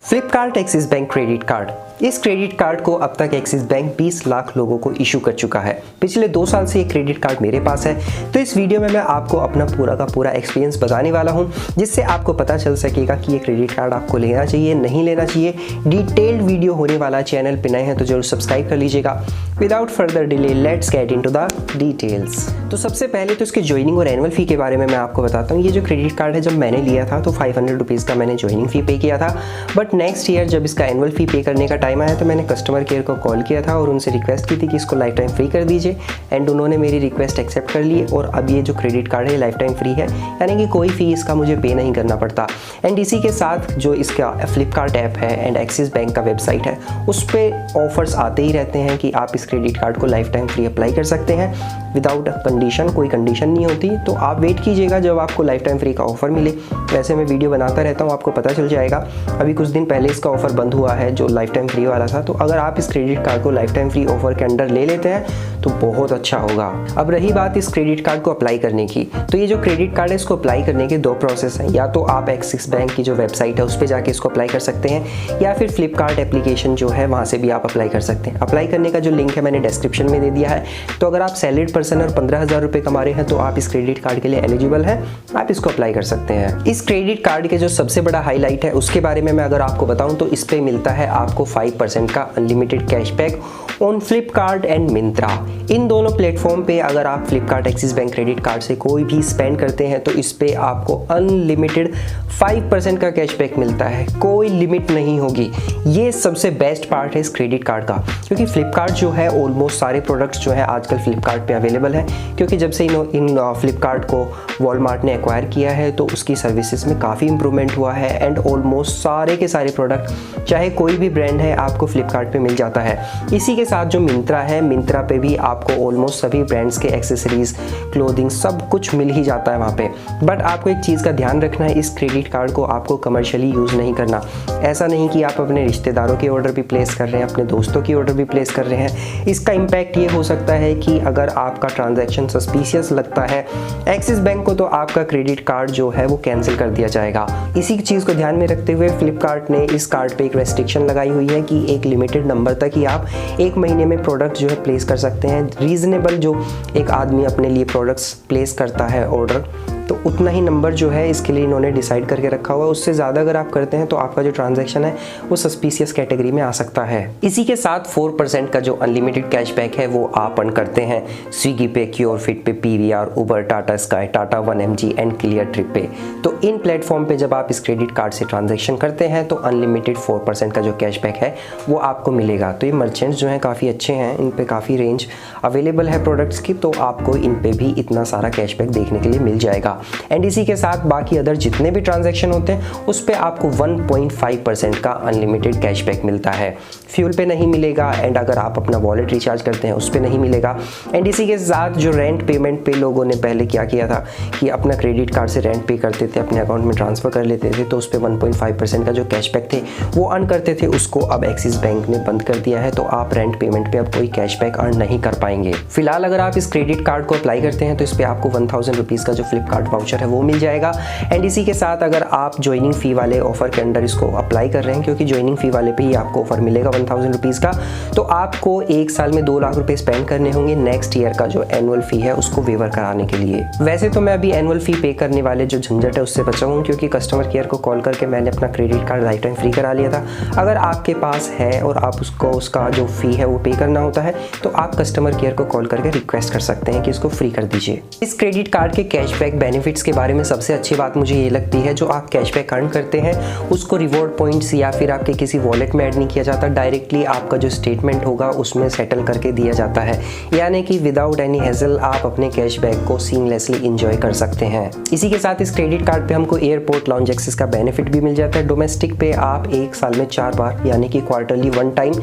Flipkart Axis bank credit card. इस credit card को अब तक एक्सिस बैंक 20 लाख लोगों को इशू कर चुका है। पिछले 2 साल से ये क्रेडिट कार्ड मेरे पास है, तो इस वीडियो में मैं आपको अपना पूरा का पूरा एक्सपीरियंस बताने वाला हूं, जिससे आपको पता चल सकेगा कि ये क्रेडिट कार्ड आपको लेना चाहिए नहीं लेना चाहिए। डिटेल्ड वीडियो होने वाला, चैनल पे नए हैं तो जरूर सब्सक्राइब कर लीजिएगा। Without further delay let's get into the details. तो सबसे पहले तो इसके ज्वाइनिंग और एनुअल फी के बारे में मैं आपको बताता हूँ। ये जो क्रेडिट कार्ड है, जब मैंने लिया था तो 500 रुपीज़ का मैंने ज्वाइनिंग फी पे किया था, बट नेक्स्ट ईयर जब इसका एनुअल फी पे करने का टाइम आया तो मैंने कस्टमर केयर को कॉल किया था और उनसे रिक्वेस्ट की थी कि इसको लाइफ टाइम फ्री कर दीजिए, एंड उन्होंने मेरी रिक्वेस्ट एक्सेप्ट कर ली और अब ये जो क्रेडिट कार्ड है लाइफ टाइम फ्री है, यानी कि कोई फी इसका मुझे पे नहीं करना पड़ता। एंड इसी के साथ जो इसका फ्लिपकार्ट ऐप है एंड एक्सिस बैंक का वेबसाइट है, उस पर ऑफर्स आते ही रहते हैं कि आप इस क्रेडिट कार्ड को लाइफ टाइम फ्री अप्लाई कर सकते हैं विदाउट कंडीशन। कोई कंडीशन नहीं होती, तो आप वेट कीजिएगा जब आपको लाइफ टाइम फ्री का ऑफर मिले। वैसे मैं वीडियो बनाता रहता हूँ, आपको पता चल जाएगा। अभी कुछ दिन पहले इसका ऑफर बंद हुआ है जो लाइफ टाइम फ्री वाला था, तो अगर आप इस क्रेडिट कार्ड को लाइफ टाइम फ्री ऑफर के अंडर ले लेते हैं तो बहुत अच्छा होगा। अब रही बात इस क्रेडिट कार्ड को अप्लाई करने की, तो ये जो क्रेडिट कार्ड है इसको अप्लाई करने के 2 प्रोसेस हैं। या तो आप एक्सिस बैंक की जो वेबसाइट है उस पर जाके इसको अप्लाई कर सकते हैं, या फिर फ्लिपकार्ट एप्लीकेशन जो है वहाँ से भी आप अप्लाई कर सकते हैं। अप्लाई करने का जो लिंक है मैंने डिस्क्रिप्शन में दे दिया है। तो अगर आप सैलरीड पर्सन और 15,000 रुपये कमा रहे हैं तो आप इस क्रेडिट कार्ड के लिए एलिजिबल हैं, आप इसको अप्लाई कर सकते हैं। इस क्रेडिट कार्ड के जो सबसे बड़ा हाईलाइट है उसके बारे में मैं अगर आपको बताऊं तो इस पे मिलता है आपको 5% का unlimited cashback on Flipkart and Myntra. इन दोनों प्लेटफॉर्म पे अगर आप Flipkart Axis bank credit card से कोई भी स्पेंड करते हैं तो इस पे आपको अनलिमिटेड 5% का कैशबैक मिलता है, कोई लिमिट नहीं होगी। ये सबसे बेस्ट पार्ट है इस क्रेडिट कार्ड का, क्योंकि फ्लिपकार्ट जो है ऑलमोस्ट सारे प्रोडक्ट्स जो है आजकल फ्लिपकार्ट पे अवेलेबल है, क्योंकि जब से इन फ्लिपकार्ट को वॉलमार्ट ने एक्वायर किया है तो उसकी सर्विसेज में काफ़ी इंप्रूवमेंट हुआ है, एंड ऑलमोस्ट सारे के सारे प्रोडक्ट चाहे कोई भी ब्रांड है आपको फ्लिपकार्ट पे मिल जाता है। इसी के साथ जो मिंत्रा है, मिंत्रा पे भी आपको ऑलमोस्ट सभी ब्रांड्स के एक्सेसरीज, क्लोथिंग सब कुछ मिल ही जाता है वहाँ पे। बट आपको एक चीज़ का ध्यान रखना है, इस क्रेडिट कार्ड को आपको कमर्शियली यूज़ नहीं करना। ऐसा नहीं कि आप अपने रिश्तेदारों के ऑर्डर भी प्लेस कर रहे हैं, अपने दोस्तों की ऑर्डर भी प्लेस कर रहे हैं। इसका इम्पैक्ट ये हो सकता है कि अगर आपका ट्रांजैक्शन सस्पिशियस लगता है एक्सिस बैंक को, तो आपका क्रेडिट कार्ड जो है वो कैंसिल कर दिया जाएगा। इसी चीज़ को ध्यान में रखते हुए फ्लिपकार्ट ने इस कार्ड पे एक रेस्ट्रिक्शन लगाई हुई है कि एक लिमिटेड नंबर तक ही आप 1 महीने में प्रोडक्ट जो है प्लेस कर सकते हैं। रीजनेबल जो एक आदमी अपने लिए प्रोडक्ट्स प्लेस करता है ऑर्डर, तो उतना ही नंबर जो है इसके लिए इन्होंने डिसाइड करके रखा हुआ है। उससे ज़्यादा अगर आप करते हैं तो आपका जो ट्रांजैक्शन है वो सस्पिशियस कैटेगरी में आ सकता है। इसी के साथ 4% का जो अनलिमिटेड कैशबैक है वो आप अर्न करते हैं स्विगी पे, क्योरफिट पे, PVR, Uber, Tata sky, Tata 1mg and clear trip पे। तो इन प्लेटफॉर्म पे जब आप इस क्रेडिट कार्ड से ट्रांजेक्शन करते हैं तो अनलिमिटेड 4% का जो कैशबैक है वो आपको मिलेगा। तो ये मर्चेंट्स जो हैं काफ़ी अच्छे हैं, इन पे काफ़ी रेंज अवेलेबल है प्रोडक्ट्स की, तो आपको इन पे भी इतना सारा कैशबैक देखने के लिए मिल जाएगा। एंड इसी के साथ बाकी अदर जितने भी ट्रांजैक्शन होते हैं उस पे आपको 1.5% का अनलिमिटेड कैशबैक मिलता है। फ्यूल पे नहीं मिलेगा, एंड अगर आप अपना वॉलेट रिचार्ज करते हैं उस पे नहीं मिलेगा। एंड इसी के साथ जो रेंट पेमेंट पे लोगों ने पहले क्या किया था कि अपना क्रेडिट कार्ड से रेंट पे करते थे, अपने अकाउंट में ट्रांसफ़र कर लेते थे, तो उस पर 1.5% का जो कैशबैक थे वो अर्न करते थे, उसको अब एक्सिस बैंक ने बंद कर दिया है। तो आप रेंट पेमेंट पे अब कोई कैशबैक अर्न नहीं कर पाएंगे। फिलहाल अगर आप इस क्रेडिट कार्ड को अप्लाई करते हैं तो इस पर आपको 1000 रुपीज़ का जो फ्लिपकार्ट वाउचर है वो मिल जाएगा। एंड इसी के साथ अगर आप ज्वाइनिंग फी वाले ऑफर के अंडर इसको अप्लाई कर रहे हैं, क्योंकि ज्वाइनिंग फी वाले पे ही आपको ऑफर मिलेगा 1000 रुपीज़ का, तो आपको 1 साल में 2 लाख रुपए स्पेंड करने होंगे नेक्स्ट ईयर का जो एनुअल फी है उसको वेवर कराने के लिए। वैसे तो मैं अभी एनुअल फी पे करने वाले जो झंझट है उससे बचा हूँ, क्योंकि कस्टमर केयर को कॉल करके मैंने अपना credit card life time free करा लिया था। अगर आपके पास है और आप उसका जो फी है वो पे करना होता है तो आप कस्टमर केयर को कॉल करके रिक्वेस्ट कर सकते हैं कि इसको फ्री कर दीजिए। इस क्रेडिट कार्ड के कैशबैक बेनिफिट्स के बारे में सबसे अच्छी बात मुझे ये लगती है, जो आप कैशबैक अर्न करते हैं उसको रिवॉर्ड पॉइंट्स या फिर आपके किसी वॉलेट में ऐड नहीं किया जाता, डायरेक्टली आपका जो स्टेटमेंट होगा उसमें सेटल करके दिया जाता है, यानी कि विदाउट एनी हेजल आप अपने कैशबैक को सीमलेसली एंजॉय कर सकते हैं। इसी के साथ इस क्रेडिट कार्ड पे हमको एयरपोर्ट लाउंज एक्सेस का बेनिफिट भी मिल जाता है। डोमेस्टिक पे आप 1 साल में 4 बार यानी कि क्वार्टरली 1 टाइम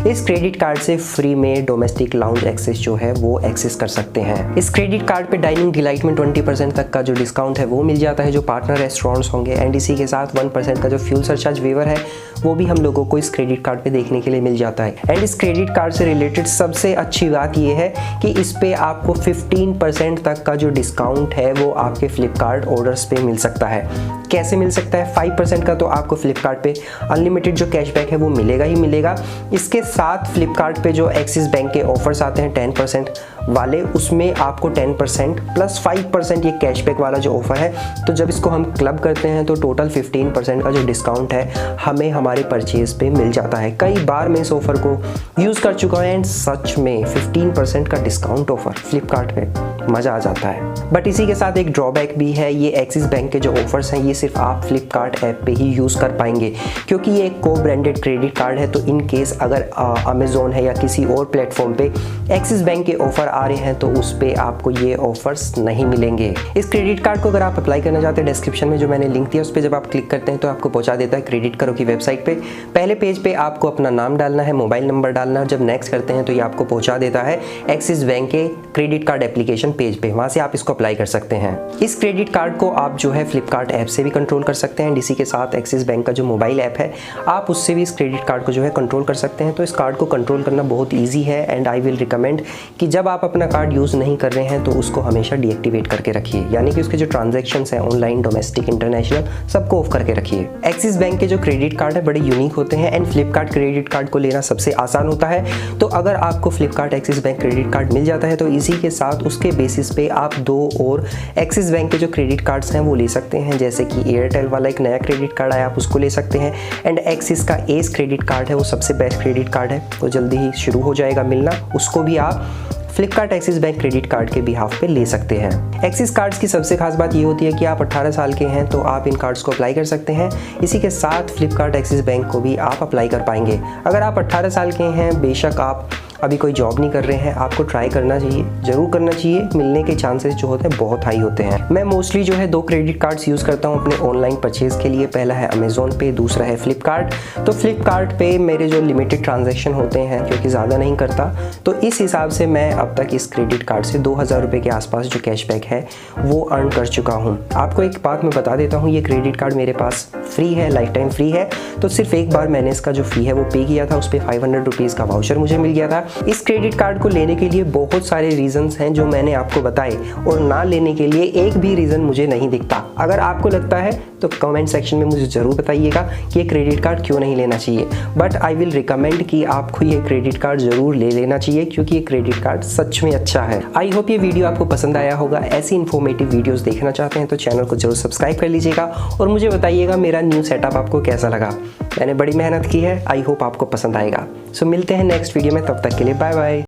इस क्रेडिट कार्ड से फ्री में डोमेस्टिक लाउंज एक्सेस जो है वो एक्सेस कर सकते हैं। इस क्रेडिट कार्ड पे डाइनिंग डिलाइट में 20% तक का जो डिस्काउंट है वो मिल जाता है जो पार्टनर रेस्टोरेंट्स होंगे। एंड इसी के साथ 1% का जो फ्यूल सरचार्ज वेवर है वो भी हम लोगों को इस क्रेडिट कार्ड पे देखने के लिए मिल जाता है। एंड इस क्रेडिट कार्ड से रिलेटेड सबसे अच्छी बात ये है कि इस पे आपको 15% तक का जो डिस्काउंट है वो आपके फ्लिपकार्ट ऑर्डर्स पे मिल सकता है। कैसे मिल सकता है? 5% का तो आपको फ्लिपकार्ट पे अनलिमिटेड जो कैशबैक है वो मिलेगा ही मिलेगा। इसके साथ फ्लिपकार्ट पे जो एक्सिस बैंक के ऑफर्स आते हैं 10% वाले, उसमें आपको 10% प्लस 5% ये कैशबैक वाला जो ऑफर है, तो जब इसको हम क्लब करते हैं तो टोटल 15% का जो डिस्काउंट है हमें हमारे परचेज पे मिल जाता है। कई बार मैं इस ऑफर को यूज़ कर चुका हूँ एंड सच में 15% का डिस्काउंट ऑफर फ्लिपकार्ट पे मज़ा आ जाता है। बट इसी के साथ एक ड्रॉबैक भी है, ये एक्सिस बैंक के जो ऑफर्स हैं ये सिर्फ आप फ्लिपकार्ट ऐप पे ही यूज़ कर पाएंगे, क्योंकि ये एक को ब्रांडेड क्रेडिट कार्ड है। तो इन केस अगर अमेज़ोन है या किसी और प्लेटफॉर्म पे एक्सिस बैंक के ऑफर आ रहे हैं तो उस पे आपको ये ऑफर्स नहीं मिलेंगे। इस क्रेडिट कार्ड को अगर आप अप्लाई करना चाहते हैं, डिस्क्रिप्शन में जो मैंने लिंक दिया उस पर जब आप क्लिक करते हैं तो आपको पहुंचा देता है क्रेडिट करो की वेबसाइट पे। पहले पेज पे आपको अपना नाम डालना है, मोबाइल नंबर डालना है, जब नेक्स्ट करते हैं तो ये आपको पहुंचा देता है एक्सिस बैंक के क्रेडिट कार्ड एप्लीकेशन पेज पे, वहां से आप इसको अप्लाई कर सकते हैं। इस क्रेडिट कार्ड को आप जो है फ्लिपकार्ट ऐप से भी कंट्रोल कर सकते हैं। इसी के साथ एक्सिस बैंक का जो मोबाइल ऐप है आप उससे भी इस क्रेडिट कार्ड को जो है कंट्रोल कर सकते हैं। तो इस कार्ड को कंट्रोल करना बहुत ईजी है एंड आई विल रिकमेंड कि जब आप अपना कार्ड यूज़ नहीं कर रहे हैं तो उसको हमेशा डीएक्टिवेट करके रखिए, यानी कि उसके जो ट्रांजैक्शंस हैं ऑनलाइन, डोमेस्टिक, इंटरनेशनल, सबको ऑफ करके रखिए। एक्सिस बैंक के जो क्रेडिट कार्ड है बड़े यूनिक होते हैं एंड फ्लिपकार्ट क्रेडिट कार्ड को लेना सबसे आसान होता है। तो अगर आपको Flipkart Axis bank credit card मिल जाता है तो इसी के साथ उसके बेसिस पे आप 2 और एक्सिस बैंक के जो क्रेडिट कार्ड्स हैं वो ले सकते हैं, जैसे कि एयरटेल वाला एक नया क्रेडिट कार्ड आया आप उसको ले सकते हैं एंड एक्सिस का एस क्रेडिट कार्ड है वो सबसे बेस्ट क्रेडिट कार्ड है, वो जल्दी ही शुरू हो जाएगा मिलना, उसको भी आप Flipkart Axis bank credit card के बिहाफ पे ले सकते हैं। एक्सिस कार्ड्स की सबसे खास बात ये होती है कि आप 18 साल के हैं तो आप इन कार्ड्स को अप्लाई कर सकते हैं। इसी के साथ फ्लिपकार्ट एक्सिस बैंक को भी आप अप्लाई कर पाएंगे। अगर आप 18 साल के हैं, बेशक आप अभी कोई जॉब नहीं कर रहे हैं, आपको ट्राई करना चाहिए, ज़रूर करना चाहिए। मिलने के चांसेस जो होते हैं बहुत हाई होते हैं। मैं मोस्टली जो है 2 क्रेडिट कार्ड्स यूज़ करता हूँ अपने ऑनलाइन परचेज़ के लिए। पहला है अमेज़ोन पे, दूसरा है फ्लिपकार्ट। तो फ्लिपकार्ट पे मेरे जो लिमिटेड ट्रांजैक्शन होते हैं क्योंकि ज़्यादा नहीं करता, तो इस हिसाब से मैं अब तक इस क्रेडिट कार्ड से 2000 रुपये के आसपास जो कैशबैक है वो अर्न कर चुका हूँ। आपको एक बात मैं बता देता हूँ, ये क्रेडिट कार्ड मेरे पास फ्री है, लाइफ टाइम फ्री है। तो सिर्फ एक बार मैंने इसका जो फ़ी है वो पे किया था, उस पर 500 रुपीज़ का वाउचर मुझे मिल गया था। इस क्रेडिट कार्ड को लेने के लिए बहुत सारे रीजंस हैं जो मैंने आपको बताए, और ना लेने के लिए एक भी रीज़न मुझे नहीं दिखता। अगर आपको लगता है तो कमेंट सेक्शन में मुझे ज़रूर बताइएगा कि ये क्रेडिट कार्ड क्यों नहीं लेना चाहिए। बट आई विल रिकमेंड कि आपको ये क्रेडिट कार्ड ज़रूर ले लेना चाहिए क्योंकि ये क्रेडिट कार्ड सच में अच्छा है। आई होप ये वीडियो आपको पसंद आया होगा। ऐसी इन्फॉर्मेटिव वीडियोज़ देखना चाहते हैं तो चैनल को जरूर सब्सक्राइब कर लीजिएगा और मुझे बताइएगा मेरा न्यू सेटअप आपको कैसा लगा। मैंने बड़ी मेहनत की है, आई होप आपको पसंद आएगा। सो मिलते हैं नेक्स्ट वीडियो में, तब तक के लिए बाय बाय।